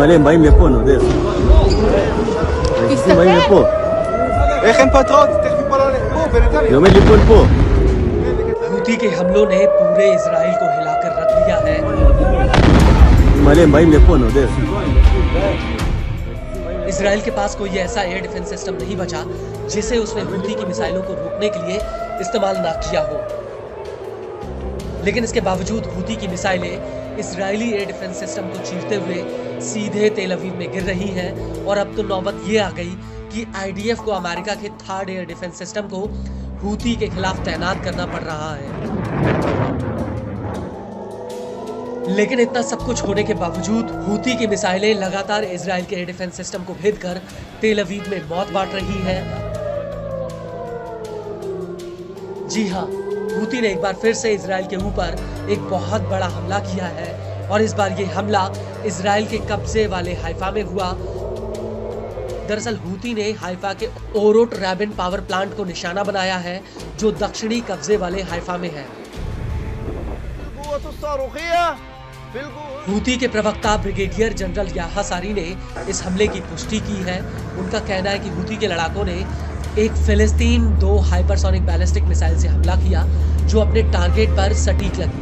bאים לפה, נו, דרך. באים לפה. איך אין פטרות? תכף ייפול עליהם. פה, בינתיים. זה עומד ליפול פה. Houthi के हमलों ने पूरे इजराइल को हिलाकर रख दिया है। באים לפה, נו, דרך. इजराइल के पास कोई ऐसा एयर डिफेंस सिस्टम नहीं बचा जिसे उसने हूती की मिसाइलों को रोकने के लिए इस्तेमाल ना किया हो। लेकिन इसके बावजूद हूती की मिसाइलें इजरायली एयर डिफेंस सिस्टम को चीरते हुए सीधे तेल अवीव में गिर रही हैं और अब तो नौबत ये आ गई कि आईडीएफ को अमेरिका के थर्ड एयर डिफेंस सिस्टम को हूती के खिलाफ तैनात करना पड़ रहा है। लेकिन इतना सब कुछ होने के बावजूद हूती की मिसाइलें लगातार इजराइल के एयर डिफेंस सिस्टम को भेदकर तेल अवीव में मौत बांट रही हैं। जी हां, हूती ने एक बार फिर से इजराइल के ऊपर एक बहुत बड़ा हमला किया है और इस बार ये हमला इजराइल के कब्जे वाले हाइफा में हुआ। दरअसल हूती ने हाइफा के ओरोट रैबिन पावर प्लांट को निशाना बनाया है जो दक्षिणी कब्जे वाले हाइफा में है। हूती के प्रवक्ता ब्रिगेडियर जनरल याहा सारी ने इस हमले की पुष्टि की है। उनका कहना है कि हूती के लड़ाकों ने एक फिलिस्तीन 2 हाइपरसोनिक बैलिस्टिक मिसाइल से हमला किया जो अपने टारगेट पर सटीक लगी।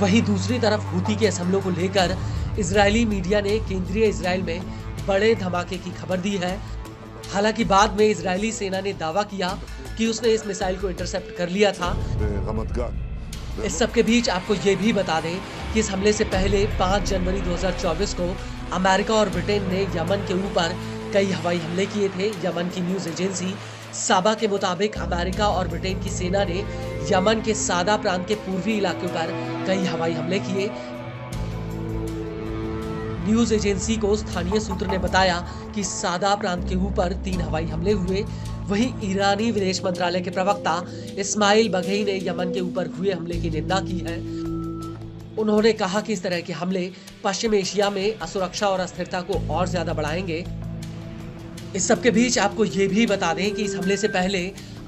वहीं दूसरी तरफ हूती के इस हमलों को लेकर इजरायली मीडिया ने केंद्रीय इजराइल में बड़े धमाके की खबर दी है। हालांकि बाद में इजरायली सेना ने दावा किया कि उसने इस मिसाइल को इंटरसेप्ट कर लिया था। इस सब के बीच आपको ये भी बता दें कि इस हमले से पहले 5 जनवरी 2024 को अमेरिका और ब्रिटेन ने यमन के ऊपर कई हवाई हमले किए थे। यमन की न्यूज एजेंसी साबा के मुताबिक अमेरिका और ब्रिटेन की सेना ने यमन के सादा प्रांत के पूर्वी इलाकों पर कई हवाई हमले किए। न्यूज एजेंसी को स्थानीय सूत्र ने बताया कि सादा प्रांत के ऊपर 3 हवाई हमले हुए। वहीं ईरानी विदेश मंत्रालय के प्रवक्ता इस्माइल बघई ने यमन के ऊपर हुए हमले की निंदा की है। उन्होंने कहा कि इस तरह के हमले पश्चिम एशिया में असुरक्षा और अस्थिरता को और ज्यादा बढ़ाएंगे। इस सब के बीच आपको ये भी बता दें कि इस हमले से पहले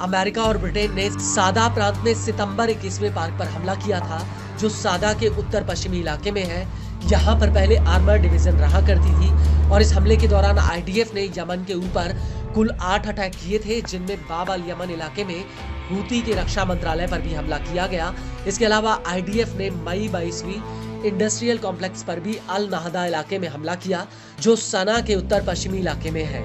अमेरिका और ब्रिटेन ने सादा प्रांत में सितंबर 21वें पार्क पर हमला किया था जो सादा के उत्तर पश्चिमी इलाके में है। यहाँ पर पहले आर्मर डिवीजन रहा करती थी और इस हमले के दौरान आईडीएफ ने यमन के ऊपर कुल 8 अटैक किए थे जिनमें बाब अल यमन इलाके में हूती के रक्षा मंत्रालय पर भी हमला किया गया। इसके अलावा आईडीएफ ने मई 22वीं इंडस्ट्रियल कॉम्प्लेक्स पर भी अल नहदा इलाके में हमला किया जो सना के उत्तर पश्चिमी इलाके में है।